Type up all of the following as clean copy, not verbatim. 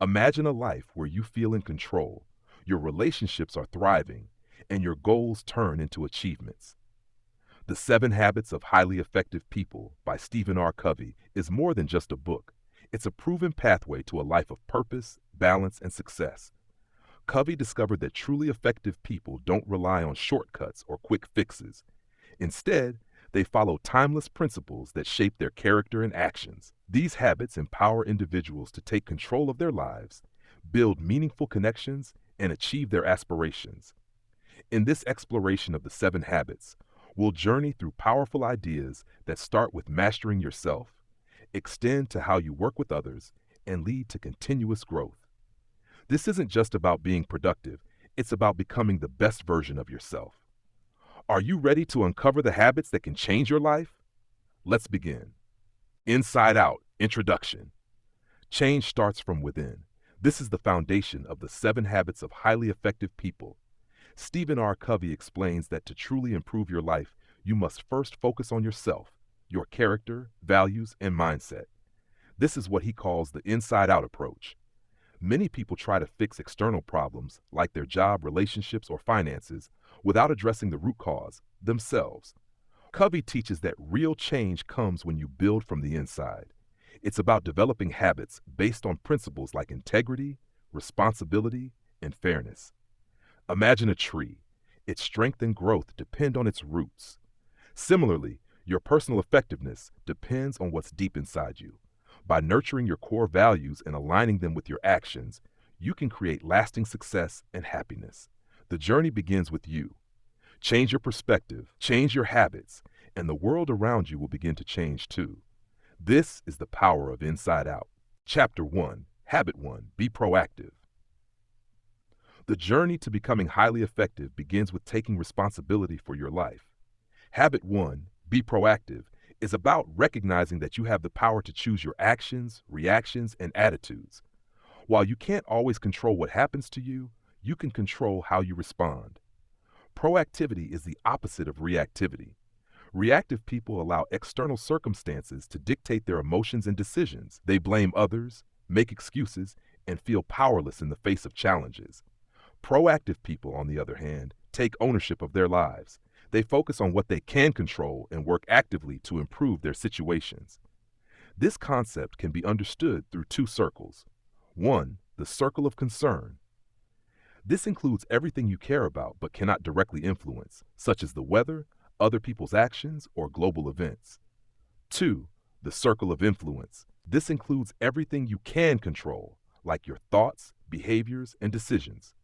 Imagine a life where you feel in control, your relationships are thriving, and your goals turn into achievements. The Seven Habits of Highly Effective People by Stephen R. Covey is more than just a book. It's a proven pathway to a life of purpose, balance, and success. Covey discovered that truly effective people don't rely on shortcuts or quick fixes. Instead, they follow timeless principles that shape their character and actions. These habits empower individuals to take control of their lives, build meaningful connections, and achieve their aspirations. In this exploration of the seven habits, we'll journey through powerful ideas that start with mastering yourself, extend to how you work with others, and lead to continuous growth. This isn't just about being productive, it's about becoming the best version of yourself. Are you ready to uncover the habits that can change your life? Let's begin. Inside Out Introduction. Change starts from within. This is the foundation of the seven habits of highly effective people. Stephen R. Covey explains that to truly improve your life, you must first focus on yourself, your character, values, and mindset. This is what he calls the inside out approach. Many people try to fix external problems, like their job, relationships, or finances, without addressing the root cause, themselves. Covey teaches that real change comes when you build from the inside. It's about developing habits based on principles like integrity, responsibility, and fairness. Imagine a tree. Its strength and growth depend on its roots. Similarly, your personal effectiveness depends on what's deep inside you. By nurturing your core values and aligning them with your actions, you can create lasting success and happiness. The journey begins with you. Change your perspective, change your habits, and the world around you will begin to change too. This is the power of Inside Out. Chapter 1, Habit 1, Be Proactive. The journey to becoming highly effective begins with taking responsibility for your life. Habit 1, Be Proactive, is about recognizing that you have the power to choose your actions, reactions, and attitudes. While you can't always control what happens to you, you can control how you respond. Proactivity is the opposite of reactivity. Reactive people allow external circumstances to dictate their emotions and decisions. They blame others, make excuses, and feel powerless in the face of challenges. Proactive people, on the other hand, take ownership of their lives. They focus on what they can control and work actively to improve their situations. This concept can be understood through two circles. One, the circle of concern. This includes everything you care about but cannot directly influence, such as the weather, other people's actions, or global events. Two, the circle of influence. This includes everything you can control, like your thoughts, behaviors, and decisions.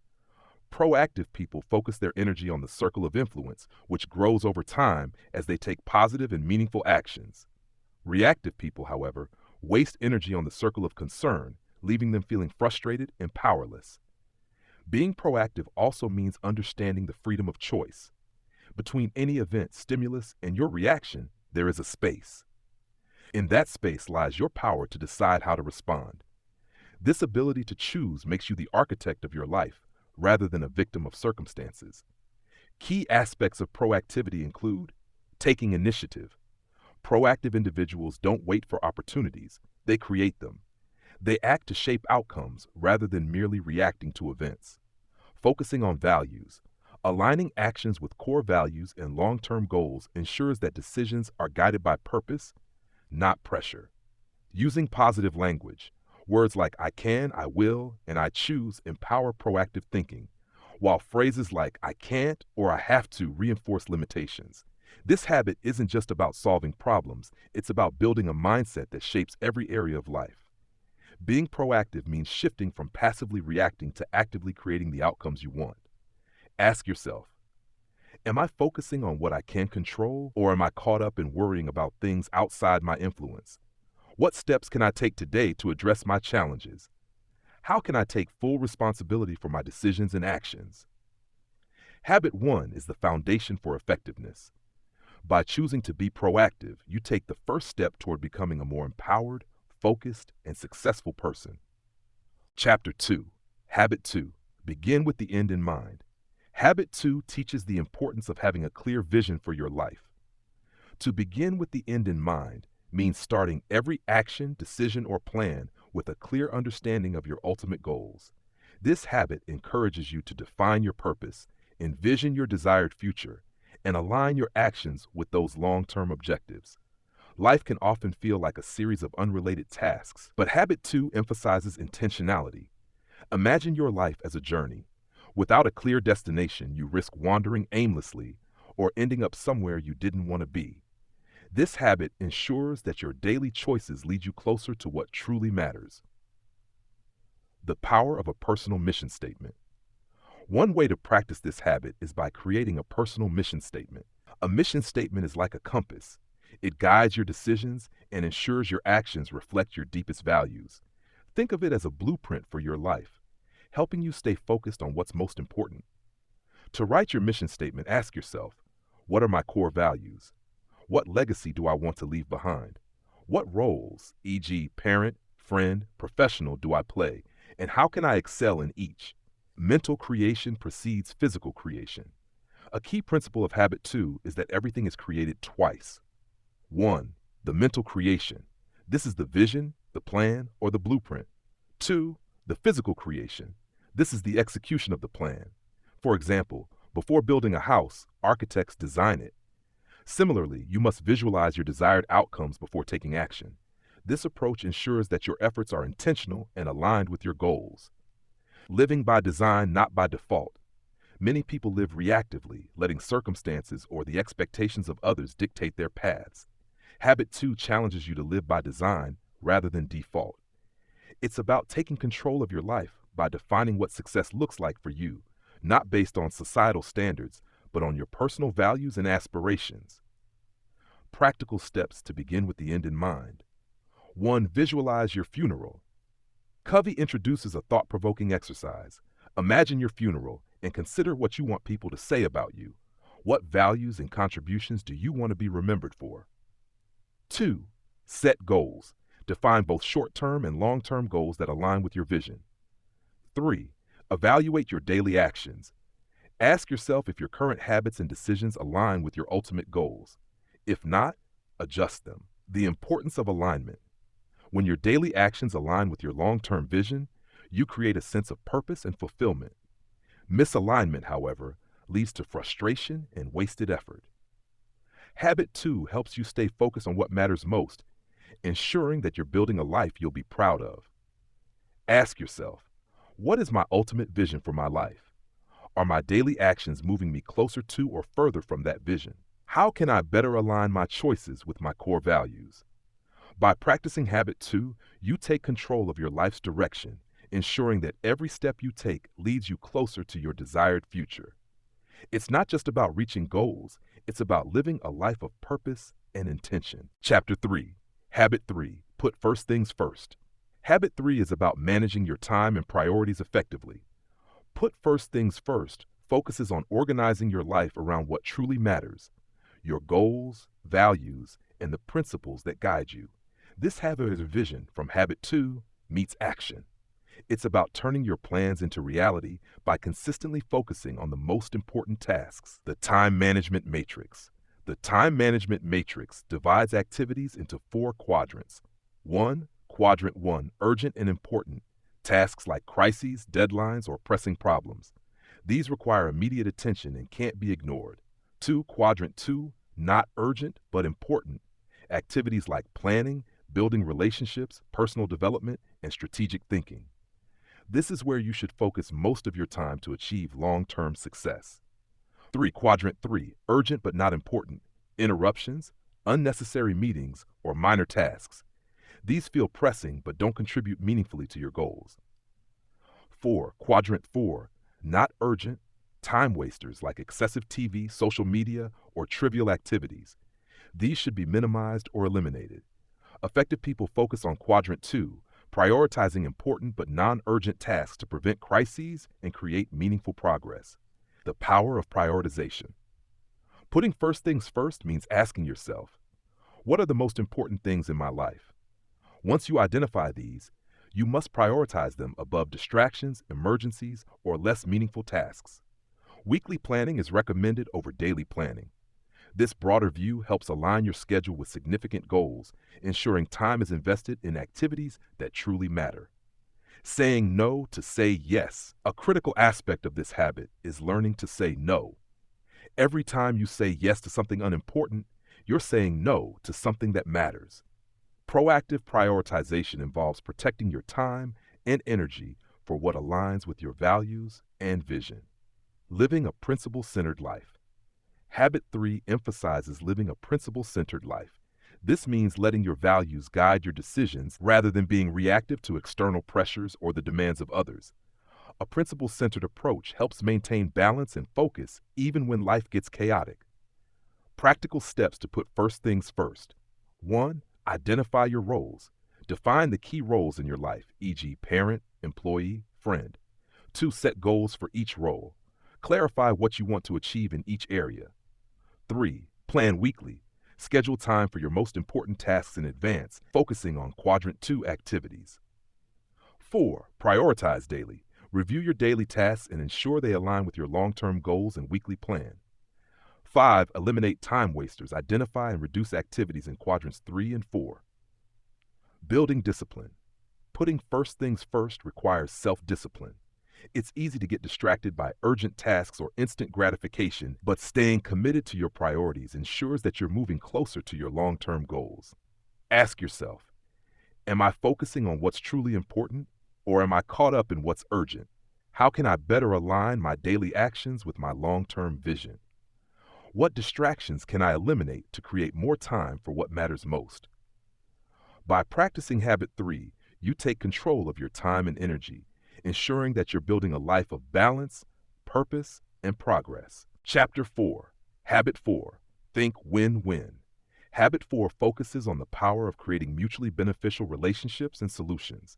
Proactive people focus their energy on the circle of influence, which grows over time as they take positive and meaningful actions. Reactive people, however, waste energy on the circle of concern, leaving them feeling frustrated and powerless. Being proactive also means understanding the freedom of choice. Between any event, stimulus, and your reaction, there is a space. In that space lies your power to decide how to respond. This ability to choose makes you the architect of your life, rather than a victim of circumstances. Key aspects of proactivity include taking initiative. Proactive individuals don't wait for opportunities, they create them. They act to shape outcomes rather than merely reacting to events. Focusing on values. Aligning actions with core values and long-term goals ensures that decisions are guided by purpose, not pressure. Using positive language. Words like I can, I will, and I choose empower proactive thinking, while phrases like I can't or I have to reinforce limitations. This habit isn't just about solving problems, it's about building a mindset that shapes every area of life. Being proactive means shifting from passively reacting to actively creating the outcomes you want. Ask yourself, am I focusing on what I can control, or am I caught up in worrying about things outside my influence? What steps can I take today to address my challenges? How can I take full responsibility for my decisions and actions? Habit 1 is the foundation for effectiveness. By choosing to be proactive, you take the first step toward becoming a more empowered, focused, and successful person. Chapter 2, Habit 2, Begin with the end in mind. Habit 2 teaches the importance of having a clear vision for your life. To begin with the end in mind means starting every action, decision, or plan with a clear understanding of your ultimate goals. This habit encourages you to define your purpose, envision your desired future, and align your actions with those long-term objectives. Life can often feel like a series of unrelated tasks, but habit 2 emphasizes intentionality. Imagine your life as a journey. Without a clear destination, you risk wandering aimlessly or ending up somewhere you didn't want to be. This habit ensures that your daily choices lead you closer to what truly matters. The power of a personal mission statement. One way to practice this habit is by creating a personal mission statement. A mission statement is like a compass. It guides your decisions and ensures your actions reflect your deepest values. Think of it as a blueprint for your life, helping you stay focused on what's most important. To write your mission statement, ask yourself, what are my core values? What legacy do I want to leave behind? What roles, e.g., parent, friend, professional, do I play, and how can I excel in each? Mental creation precedes physical creation. A key principle of habit 2 is that everything is created twice. 1. The mental creation. This is the vision, the plan, or the blueprint. 2. The physical creation. This is the execution of the plan. For example, before building a house, architects design it. Similarly, you must visualize your desired outcomes before taking action. This approach ensures that your efforts are intentional and aligned with your goals. Living by design, not by default. Many people live reactively, letting circumstances or the expectations of others dictate their paths. Habit 2 challenges you to live by design rather than default. It's about taking control of your life by defining what success looks like for you, not based on societal standards, but on your personal values and aspirations. Practical steps to begin with the end in mind. 1. Visualize your funeral. Covey introduces a thought-provoking exercise. Imagine your funeral and consider what you want people to say about you. What values and contributions do you want to be remembered for? 2. Set goals. Define both short-term and long-term goals that align with your vision. 3. Evaluate your daily actions. Ask yourself if your current habits and decisions align with your ultimate goals. If not, adjust them. The importance of alignment. When your daily actions align with your long-term vision, you create a sense of purpose and fulfillment. Misalignment, however, leads to frustration and wasted effort. Habit 2 helps you stay focused on what matters most, ensuring that you're building a life you'll be proud of. Ask yourself, what is my ultimate vision for my life? Are my daily actions moving me closer to or further from that vision? How can I better align my choices with my core values? By practicing habit 2, you take control of your life's direction, ensuring that every step you take leads you closer to your desired future. It's not just about reaching goals, it's about living a life of purpose and intention. Chapter 3. Habit 3. Put first things first. Habit 3 is about managing your time and priorities effectively. Put first things first focuses on organizing your life around what truly matters, your goals, values, and the principles that guide you. This habit is a vision from habit 2 meets action. It's about turning your plans into reality by consistently focusing on the most important tasks. The time management matrix. The time management matrix divides activities into 4 quadrants. 1. Quadrant 1, urgent and important. Tasks like crises, deadlines, or pressing problems. These require immediate attention and can't be ignored. 2. Quadrant 2, not urgent but important. Activities like planning, building relationships, personal development, and strategic thinking. This is where you should focus most of your time to achieve long-term success. 3. Quadrant 3, urgent but not important. Interruptions, unnecessary meetings, or minor tasks. These feel pressing but don't contribute meaningfully to your goals. 4. Quadrant 4, not urgent, time wasters like excessive TV, social media, or trivial activities. These should be minimized or eliminated. Effective people focus on Quadrant 2, prioritizing important but non-urgent tasks to prevent crises and create meaningful progress. The power of prioritization. Putting first things first means asking yourself, what are the most important things in my life? Once you identify these, you must prioritize them above distractions, emergencies, or less meaningful tasks. Weekly planning is recommended over daily planning. This broader view helps align your schedule with significant goals, ensuring time is invested in activities that truly matter. Saying no to say yes. A critical aspect of this habit is learning to say no. Every time you say yes to something unimportant, you're saying no to something that matters. Proactive prioritization involves protecting your time and energy for what aligns with your values and vision. Living a principle-centered life. Habit 3 emphasizes living a principle-centered life. This means letting your values guide your decisions rather than being reactive to external pressures or the demands of others. A principle-centered approach helps maintain balance and focus even when life gets chaotic. Practical steps to put first things first. 1. Identify your roles. Define the key roles in your life, e.g., parent, employee, friend. 2. Set goals for each role. Clarify what you want to achieve in each area. 3. Plan weekly. Schedule time for your most important tasks in advance, focusing on Quadrant 2 activities. 4. Prioritize daily. Review your daily tasks and ensure they align with your long-term goals and weekly plan. 5. Eliminate time wasters. Identify and reduce activities in Quadrants 3 and 4. Building discipline. Putting first things first requires self-discipline. It's easy to get distracted by urgent tasks or instant gratification, but staying committed to your priorities ensures that you're moving closer to your long-term goals. Ask yourself, am I focusing on what's truly important, or am I caught up in what's urgent? How can I better align my daily actions with my long-term vision? What distractions can I eliminate to create more time for what matters most? By practicing Habit 3, you take control of your time and energy, ensuring that you're building a life of balance, purpose, and progress. Chapter 4. Habit 4. Think win-win. Habit 4 focuses on the power of creating mutually beneficial relationships and solutions.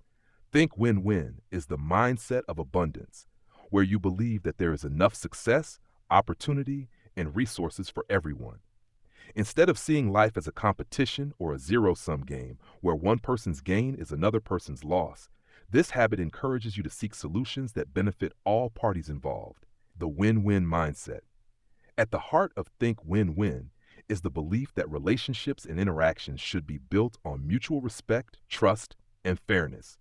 Think win-win is the mindset of abundance, where you believe that there is enough success, opportunity, and resources for everyone. Instead of seeing life as a competition or a zero-sum game where one person's gain is another person's loss, this habit encourages you to seek solutions that benefit all parties involved. The win-win mindset. At the heart of Think Win-Win is the belief that relationships and interactions should be built on mutual respect, trust, and fairness.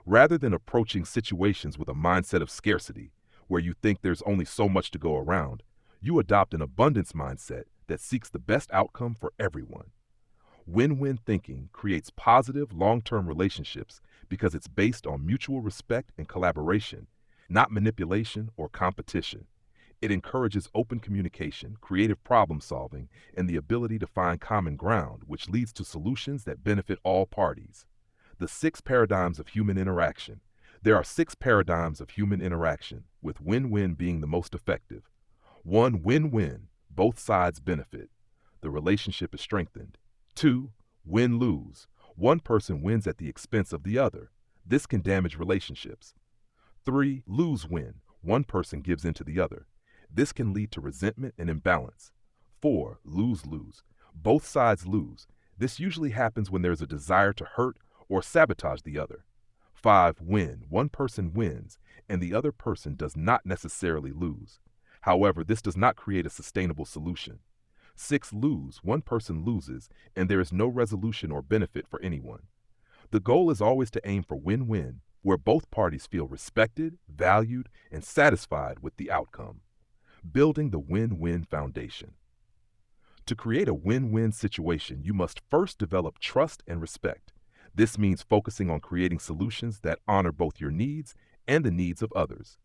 Rather than approaching situations with a mindset of scarcity, where you think there's only so much to go around, you adopt an abundance mindset that seeks the best outcome for everyone. Win-win thinking creates positive, long-term relationships because it's based on mutual respect and collaboration, not manipulation or competition. It encourages open communication, creative problem-solving, and the ability to find common ground, which leads to solutions that benefit all parties. The 6 paradigms of human interaction. There are 6 paradigms of human interaction, with win-win being the most effective. 1. Win-win. Both sides benefit. The relationship is strengthened. 2. Win-lose. One person wins at the expense of the other. This can damage relationships. 3. Lose-win. One person gives in to the other. This can lead to resentment and imbalance. 4. Lose-lose. Both sides lose. This usually happens when there's a desire to hurt or sabotage the other. 5. Win. One person wins, and the other person does not necessarily lose. However, this does not create a sustainable solution. 6. Lose. One person loses, and there is no resolution or benefit for anyone. The goal is always to aim for win-win, where both parties feel respected, valued, and satisfied with the outcome. Building the win-win foundation. To create a win-win situation, you must first develop trust and respect. This means focusing on creating solutions that honor both your needs and the needs of others.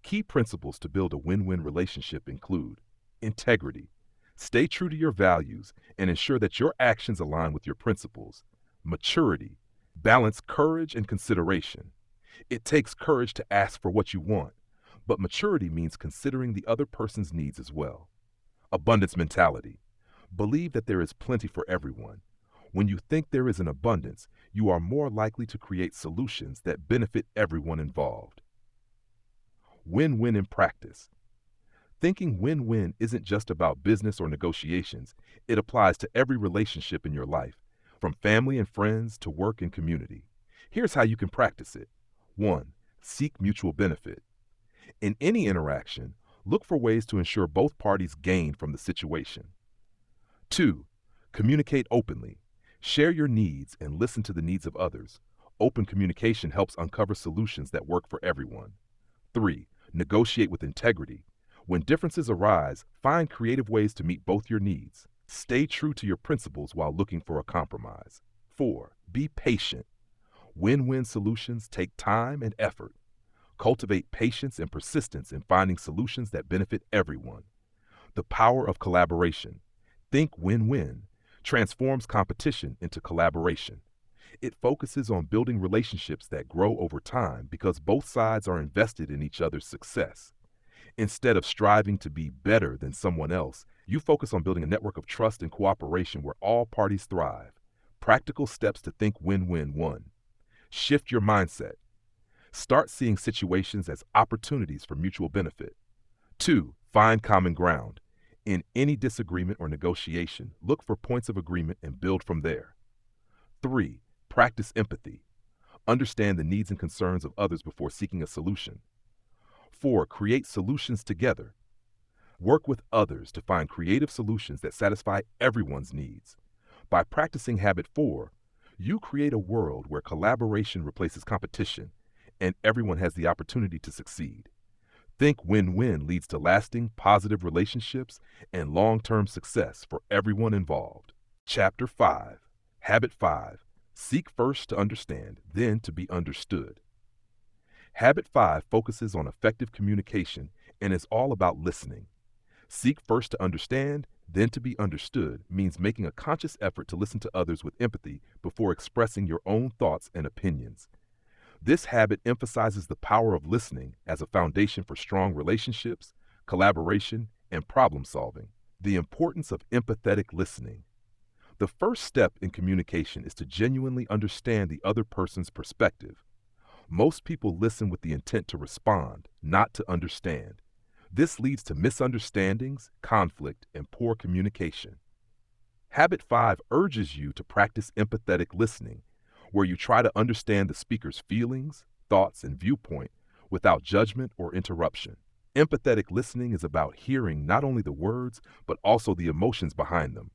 Key principles to build a win-win relationship include integrity. Stay true to your values and ensure that your actions align with your principles. Maturity. Balance courage and consideration. It takes courage to ask for what you want, but maturity means considering the other person's needs as well. Abundance mentality. Believe that there is plenty for everyone. When you think there is an abundance, you are more likely to create solutions that benefit everyone involved. Win-win in practice. Thinking win-win isn't just about business or negotiations. It applies to every relationship in your life, from family and friends to work and community. Here's how you can practice it. 1. Seek mutual benefit. In any interaction, look for ways to ensure both parties gain from the situation. 2. Communicate openly. Share your needs and listen to the needs of others. Open communication helps uncover solutions that work for everyone. 3. Negotiate with integrity. When differences arise, find creative ways to meet both your needs. Stay true to your principles while looking for a compromise. 4. Be patient. Win-win solutions take time and effort. Cultivate patience and persistence in finding solutions that benefit everyone. The power of collaboration. Think win-win. Transforms competition into collaboration. It focuses on building relationships that grow over time because both sides are invested in each other's success. Instead of striving to be better than someone else, you focus on building a network of trust and cooperation where all parties thrive. Practical steps to think win-win. 1. Shift your mindset. Start seeing situations as opportunities for mutual benefit. 2. Find common ground. In any disagreement or negotiation, look for points of agreement and build from there. 3. Practice empathy. Understand the needs and concerns of others before seeking a solution. 4. Create solutions together. Work with others to find creative solutions that satisfy everyone's needs. By practicing habit 4, you create a world where collaboration replaces competition and everyone has the opportunity to succeed. Think win-win leads to lasting, positive relationships and long-term success for everyone involved. Chapter 5. Habit 5. Seek first to understand, then to be understood. Habit 5 focuses on effective communication and is all about listening. Seek first to understand, then to be understood means making a conscious effort to listen to others with empathy before expressing your own thoughts and opinions. This habit emphasizes the power of listening as a foundation for strong relationships, collaboration, and problem solving. The importance of empathetic listening. The first step in communication is to genuinely understand the other person's perspective. Most people listen with the intent to respond, not to understand. This leads to misunderstandings, conflict, and poor communication. Habit 5 urges you to practice empathetic listening, where you try to understand the speaker's feelings, thoughts, and viewpoint without judgment or interruption. Empathetic listening is about hearing not only the words, but also the emotions behind them.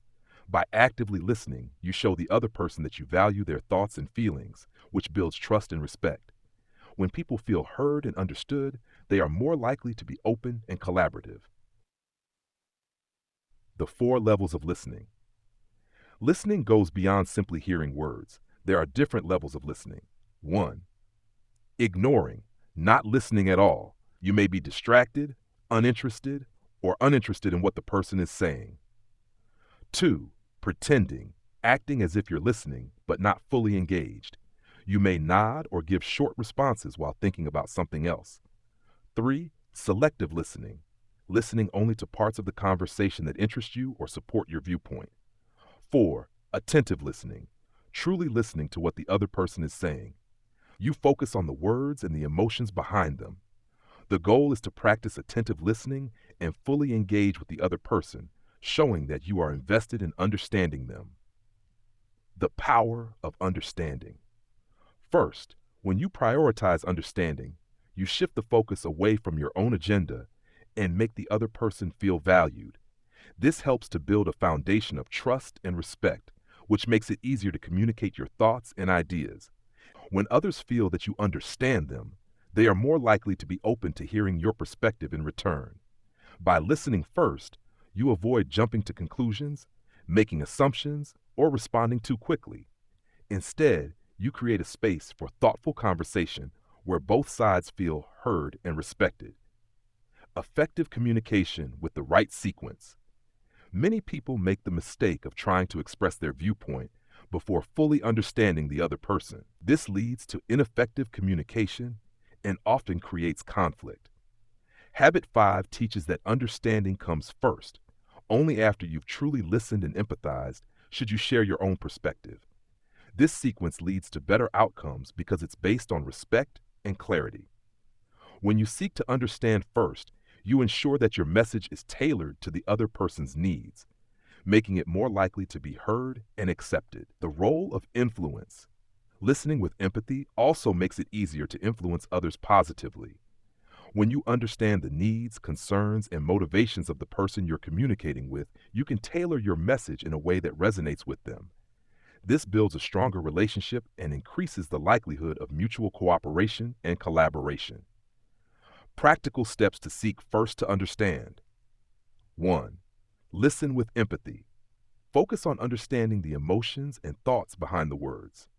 By actively listening, you show the other person that you value their thoughts and feelings, which builds trust and respect. When people feel heard and understood, they are more likely to be open and collaborative. The 4 levels of listening. Listening goes beyond simply hearing words. There are different levels of listening. 1. Ignoring, not listening at all. You may be distracted, uninterested, or uninterested in what the person is saying. 2. Pretending, acting as if you're listening, but not fully engaged. You may nod or give short responses while thinking about something else. 3. Selective listening, listening only to parts of the conversation that interest you or support your viewpoint. 4. Attentive listening, truly listening to what the other person is saying. You focus on the words and the emotions behind them. The goal is to practice attentive listening and fully engage with the other person, showing that you are invested in understanding them. The power of understanding. First, when you prioritize understanding, you shift the focus away from your own agenda and make the other person feel valued. This helps to build a foundation of trust and respect, which makes it easier to communicate your thoughts and ideas. When others feel that you understand them, they are more likely to be open to hearing your perspective in return. By listening first, you avoid jumping to conclusions, making assumptions, or responding too quickly. Instead, you create a space for thoughtful conversation where both sides feel heard and respected. Effective communication with the right sequence. Many people make the mistake of trying to express their viewpoint before fully understanding the other person. This leads to ineffective communication and often creates conflict. Habit 5 teaches that understanding comes first. Only after you've truly listened and empathized should you share your own perspective. This sequence leads to better outcomes because it's based on respect and clarity. When you seek to understand first, you ensure that your message is tailored to the other person's needs, making it more likely to be heard and accepted. The role of influence. Listening with empathy also makes it easier to influence others positively. When you understand the needs, concerns, and motivations of the person you're communicating with, you can tailor your message in a way that resonates with them. This builds a stronger relationship and increases the likelihood of mutual cooperation and collaboration. Practical steps to seek first to understand. 1. Listen with empathy. Focus on understanding the emotions and thoughts behind the words.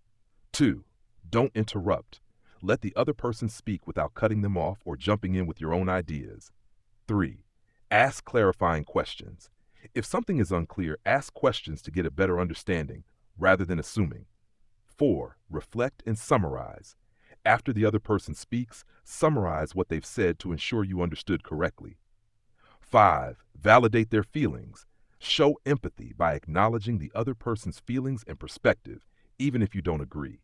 2. Don't interrupt. Let the other person speak without cutting them off or jumping in with your own ideas. 3. Ask clarifying questions. If something is unclear, ask questions to get a better understanding rather than assuming. 4. Reflect and summarize. After the other person speaks, summarize what they've said to ensure you understood correctly. 5. Validate their feelings. Show empathy by acknowledging the other person's feelings and perspective, even if you don't agree.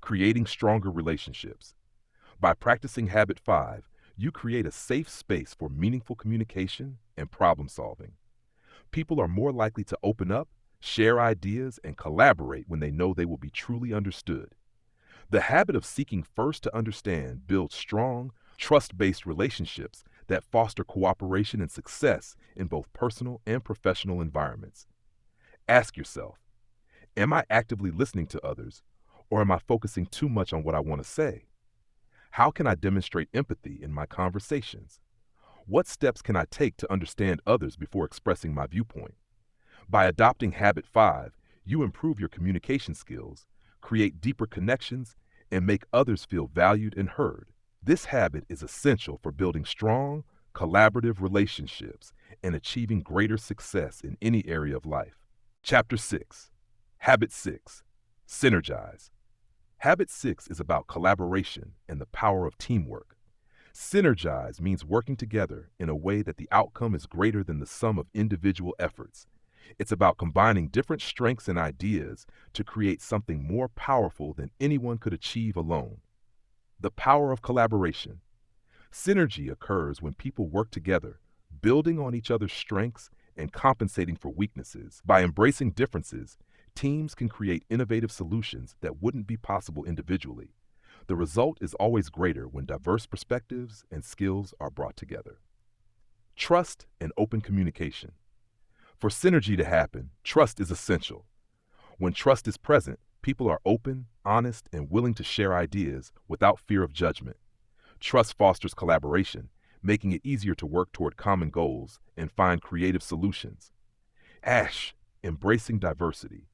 Creating stronger relationships. By practicing Habit 5, you create a safe space for meaningful communication and problem solving. People are more likely to open up, share ideas, and collaborate when they know they will be truly understood. The habit of seeking first to understand builds strong, trust-based relationships that foster cooperation and success in both personal and professional environments. Ask yourself, am I actively listening to others, or am I focusing too much on what I want to say? How can I demonstrate empathy in my conversations? What steps can I take to understand others before expressing my viewpoint? By adopting Habit 5, you improve your communication skills, create deeper connections, and make others feel valued and heard. This habit is essential for building strong, collaborative relationships and achieving greater success in any area of life. Chapter 6. Habit 6. Synergize. Habit 6 is about collaboration and the power of teamwork. Synergize means working together in a way that the outcome is greater than the sum of individual efforts. It's about combining different strengths and ideas to create something more powerful than anyone could achieve alone. The power of collaboration. Synergy occurs when people work together, building on each other's strengths and compensating for weaknesses. By embracing differences, teams can create innovative solutions that wouldn't be possible individually. The result is always greater when diverse perspectives and skills are brought together. Trust and open communication. For synergy to happen, trust is essential. When trust is present, people are open, honest, and willing to share ideas without fear of judgment. Trust fosters collaboration, making it easier to work toward common goals and find creative solutions. Embracing diversity.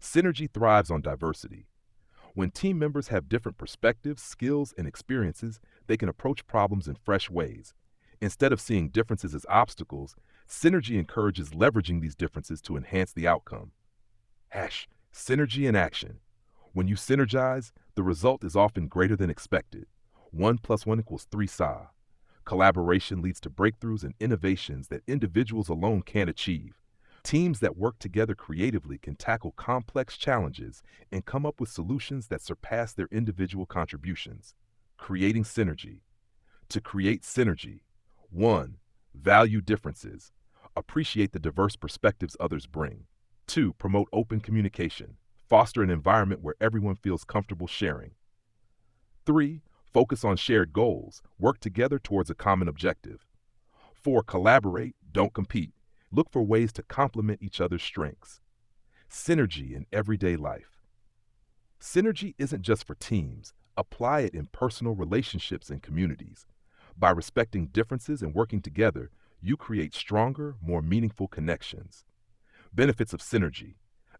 Synergy thrives on diversity. When team members have different perspectives, skills, and experiences, they can approach problems in fresh ways. Instead of seeing differences as obstacles, synergy encourages leveraging these differences to enhance the outcome. Synergy in action. When you synergize, the result is often greater than expected. 1 + 1 = 3 SA. Collaboration leads to breakthroughs and innovations that individuals alone can't achieve. Teams that work together creatively can tackle complex challenges and come up with solutions that surpass their individual contributions. Creating synergy. To create synergy, 1. Value differences. Appreciate the diverse perspectives others bring. 2. Promote open communication. Foster an environment where everyone feels comfortable sharing. 3. Focus on shared goals. Work together towards a common objective. 4. Collaborate, don't compete. Look for ways to complement each other's strengths. Synergy in everyday life. Synergy isn't just for teams. Apply it in personal relationships and communities. By respecting differences and working together, you create stronger, more meaningful connections. Benefits of synergy.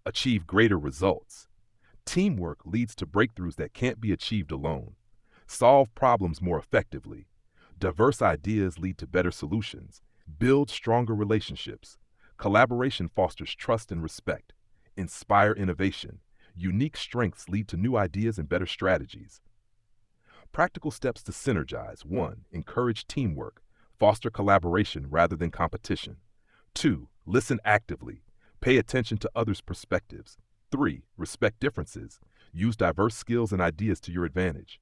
Achieve greater results. Teamwork leads to breakthroughs that can't be achieved alone. Solve problems more effectively. Diverse ideas lead to better solutions. Build stronger relationships. Collaboration fosters trust and respect. Inspire innovation. Unique strengths lead to new ideas and better strategies. Practical steps to synergize. 1. Encourage teamwork. Foster collaboration rather than competition. 2. Listen actively. Pay attention to others' perspectives. 3. Respect differences. Use diverse skills and ideas to your advantage.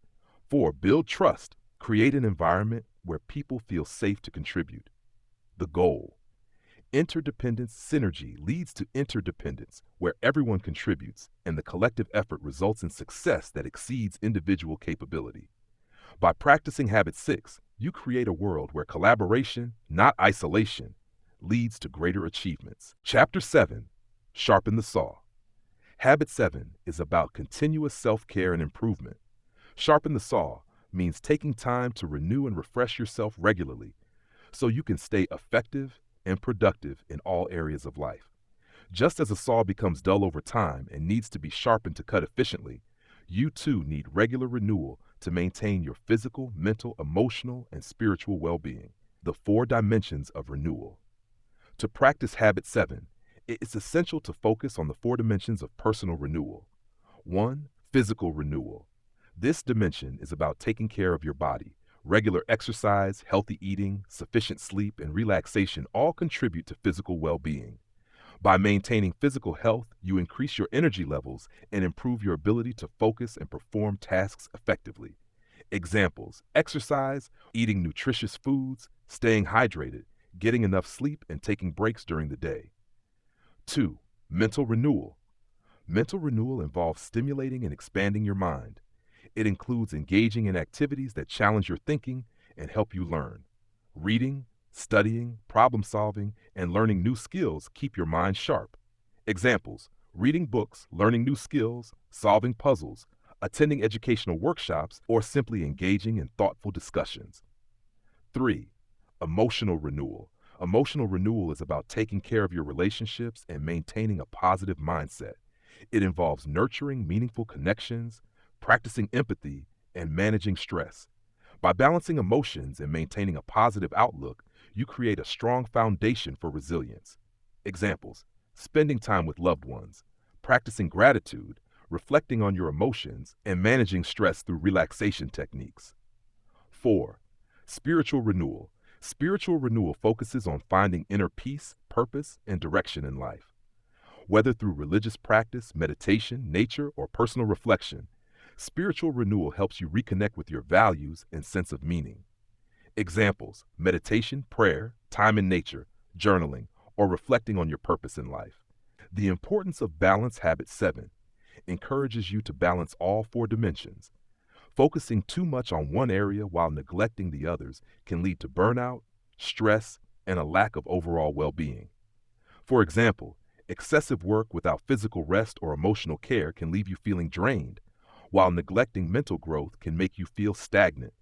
4. Build trust. Create an environment where people feel safe to contribute. The goal. Interdependence synergy leads to interdependence, where everyone contributes and the collective effort results in success that exceeds individual capability. By practicing habit 6, you create a world where collaboration, not isolation, leads to greater achievements. Chapter 7, Sharpen the Saw. Habit 7 is about continuous self-care and improvement. Sharpen the saw means taking time to renew and refresh yourself regularly so you can stay effective and productive in all areas of life. Just as a saw becomes dull over time and needs to be sharpened to cut efficiently, you too need regular renewal to maintain your physical, mental, emotional, and spiritual well-being. The 4 dimensions of renewal. To practice habit 7, it is essential to focus on the 4 dimensions of personal renewal. 1. Physical renewal. This dimension is about taking care of your body. Regular exercise, healthy eating, sufficient sleep, and relaxation all contribute to physical well-being. By maintaining physical health, you increase your energy levels and improve your ability to focus and perform tasks effectively. Examples: exercise, eating nutritious foods, staying hydrated, getting enough sleep, and taking breaks during the day. 2. Mental renewal. Mental renewal involves stimulating and expanding your mind. It includes engaging in activities that challenge your thinking and help you learn. Reading, studying, problem solving, and learning new skills keep your mind sharp. Examples: reading books, learning new skills, solving puzzles, attending educational workshops, or simply engaging in thoughtful discussions. 3. Emotional renewal. Emotional renewal is about taking care of your relationships and maintaining a positive mindset. It involves nurturing meaningful connections, practicing empathy, and managing stress. By balancing emotions and maintaining a positive outlook, you create a strong foundation for resilience. Examples: spending time with loved ones, practicing gratitude, reflecting on your emotions, and managing stress through relaxation techniques. 4. Spiritual renewal. Spiritual renewal focuses on finding inner peace, purpose, and direction in life. Whether through religious practice, meditation, nature, or personal reflection, spiritual renewal helps you reconnect with your values and sense of meaning. Examples: meditation, prayer, time in nature, journaling, or reflecting on your purpose in life. The importance of balance. Habit 7 encourages you to balance all 4 dimensions. Focusing too much on one area while neglecting the others can lead to burnout, stress, and a lack of overall well-being. For example, excessive work without physical rest or emotional care can leave you feeling drained, while neglecting mental growth can make you feel stagnant.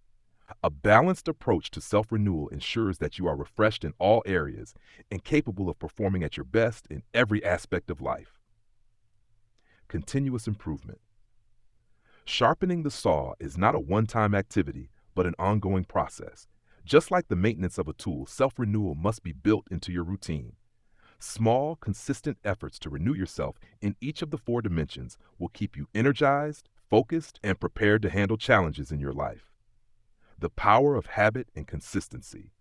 A balanced approach to self-renewal ensures that you are refreshed in all areas and capable of performing at your best in every aspect of life. Continuous improvement. Sharpening the saw is not a one-time activity, but an ongoing process. Just like the maintenance of a tool, self-renewal must be built into your routine. Small, consistent efforts to renew yourself in each of the 4 dimensions will keep you energized, focused, and prepared to handle challenges in your life. The power of habit and consistency.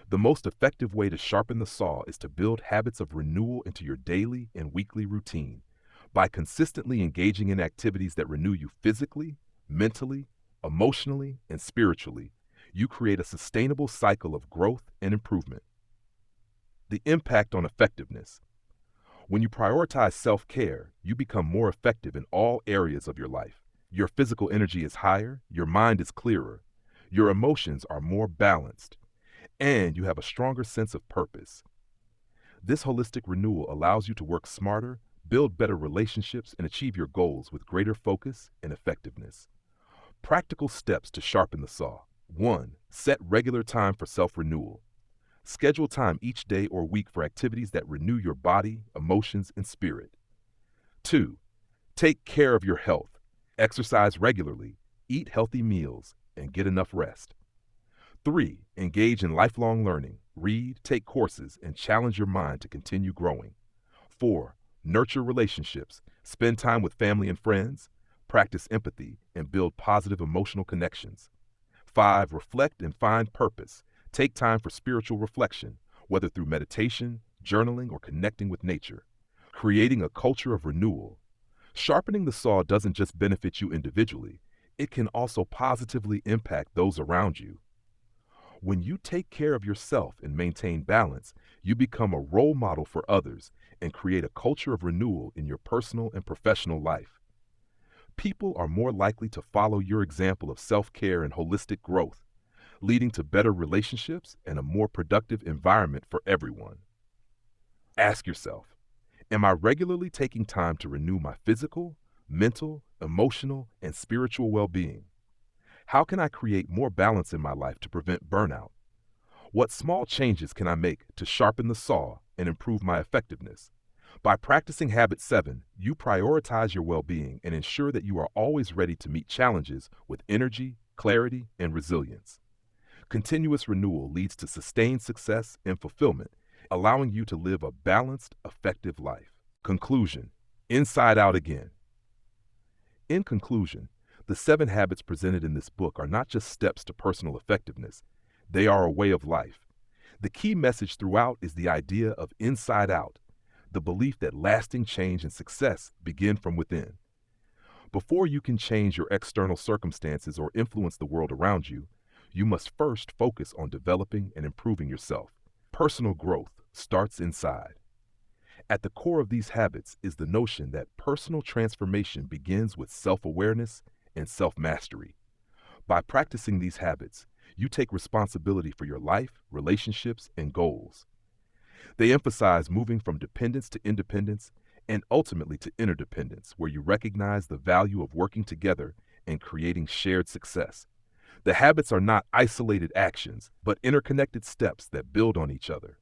The most effective way to sharpen the saw is to build habits of renewal into your daily and weekly routine. By consistently engaging in activities that renew you physically, mentally, emotionally, and spiritually, you create a sustainable cycle of growth and improvement. The impact on effectiveness. When you prioritize self-care, you become more effective in all areas of your life. Your physical energy is higher, your mind is clearer, your emotions are more balanced, and you have a stronger sense of purpose. This holistic renewal allows you to work smarter, build better relationships, and achieve your goals with greater focus and effectiveness. Practical steps to sharpen the saw. 1. Set regular time for self-renewal. Schedule time each day or week for activities that renew your body, emotions, and spirit. 2. Take care of your health. Exercise regularly, eat healthy meals, and get enough rest. 3. Engage in lifelong learning. Read, take courses, and challenge your mind to continue growing. 4. Nurture relationships. Spend time with family and friends. Practice empathy and build positive emotional connections. 5. Reflect and find purpose. Take time for spiritual reflection, whether through meditation, journaling, or connecting with nature. Creating a culture of renewal. Sharpening the saw doesn't just benefit you individually, it can also positively impact those around you. When you take care of yourself and maintain balance, you become a role model for others and create a culture of renewal in your personal and professional life. People are more likely to follow your example of self-care and holistic growth, leading to better relationships and a more productive environment for everyone. Ask yourself, am I regularly taking time to renew my physical, mental, emotional, and spiritual well-being? How can I create more balance in my life to prevent burnout? What small changes can I make to sharpen the saw and improve my effectiveness? By practicing Habit 7, you prioritize your well-being and ensure that you are always ready to meet challenges with energy, clarity, and resilience. Continuous renewal leads to sustained success and fulfillment, allowing you to live a balanced, effective life. Conclusion. Inside Out Again. In conclusion, the 7 habits presented in this book are not just steps to personal effectiveness, they are a way of life. The key message throughout is the idea of inside out, the belief that lasting change and success begin from within. Before you can change your external circumstances or influence the world around you, you must first focus on developing and improving yourself. Personal growth starts inside. At the core of these habits is the notion that personal transformation begins with self-awareness and self-mastery. By practicing these habits, you take responsibility for your life, relationships, and goals. They emphasize moving from dependence to independence and ultimately to interdependence, where you recognize the value of working together and creating shared success. The habits are not isolated actions, but interconnected steps that build on each other.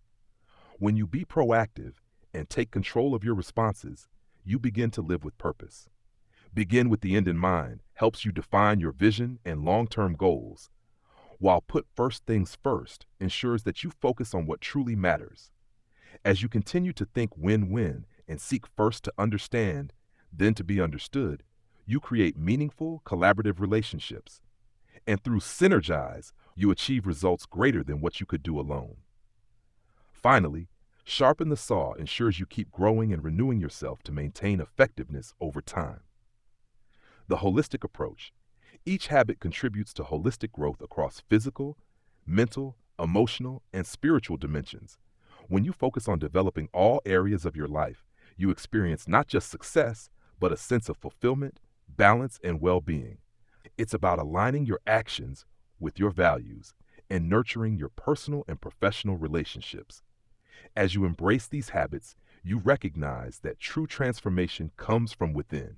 When you be proactive and take control of your responses, you begin to live with purpose. Begin with the end in mind helps you define your vision and long-term goals, while put first things first ensures that you focus on what truly matters. As you continue to think win-win and seek first to understand, then to be understood, you create meaningful, collaborative relationships. And through synergize, you achieve results greater than what you could do alone. Finally, sharpen the saw ensures you keep growing and renewing yourself to maintain effectiveness over time. The holistic approach. Each habit contributes to holistic growth across physical, mental, emotional, and spiritual dimensions. When you focus on developing all areas of your life, you experience not just success, but a sense of fulfillment, balance, and well-being. It's about aligning your actions with your values and nurturing your personal and professional relationships. As you embrace these habits, you recognize that true transformation comes from within.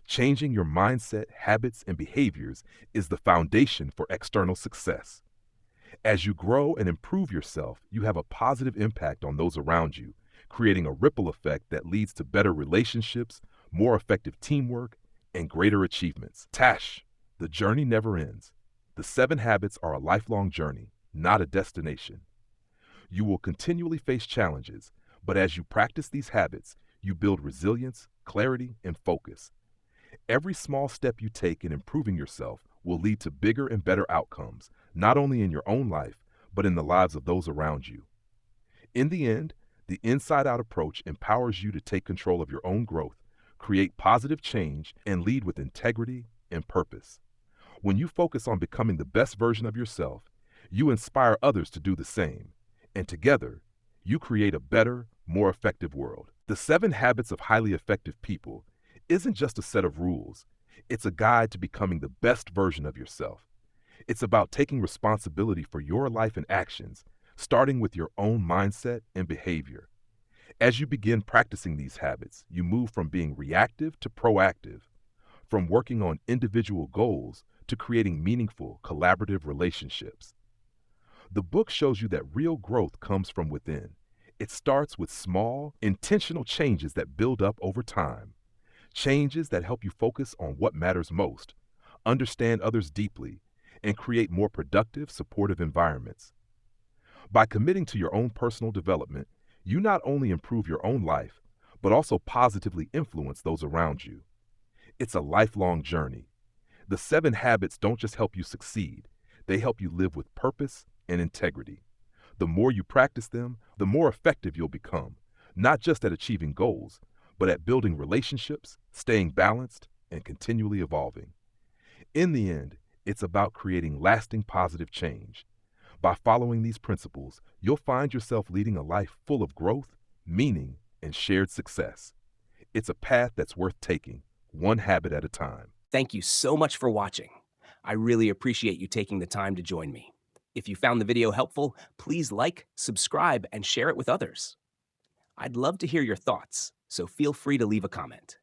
Changing your mindset, habits, and behaviors is the foundation for external success. As you grow and improve yourself, you have a positive impact on those around you, creating a ripple effect that leads to better relationships, more effective teamwork, and greater achievements. Tash, the journey never ends. The 7 habits are a lifelong journey, not a destination. You will continually face challenges, but as you practice these habits, you build resilience, clarity, and focus. Every small step you take in improving yourself will lead to bigger and better outcomes, not only in your own life, but in the lives of those around you. In the end, the inside-out approach empowers you to take control of your own growth, create positive change, and lead with integrity and purpose. When you focus on becoming the best version of yourself, you inspire others to do the same, and together, you create a better, more effective world. The 7 Habits of Highly Effective People isn't just a set of rules. It's a guide to becoming the best version of yourself. It's about taking responsibility for your life and actions, starting with your own mindset and behavior. As you begin practicing these habits, you move from being reactive to proactive, from working on individual goals to creating meaningful, collaborative relationships. The book shows you that real growth comes from within. It starts with small, intentional changes that build up over time. Changes that help you focus on what matters most, understand others deeply, and create more productive, supportive environments. By committing to your own personal development, you not only improve your own life, but also positively influence those around you. It's a lifelong journey. The 7 habits don't just help you succeed, they help you live with purpose and integrity. The more you practice them, the more effective you'll become, not just at achieving goals, but at building relationships, staying balanced, and continually evolving. In the end, it's about creating lasting positive change. By following these principles, you'll find yourself leading a life full of growth, meaning, and shared success. It's a path that's worth taking, one habit at a time. Thank you so much for watching. I really appreciate you taking the time to join me. If you found the video helpful, please like, subscribe, and share it with others. I'd love to hear your thoughts, so feel free to leave a comment.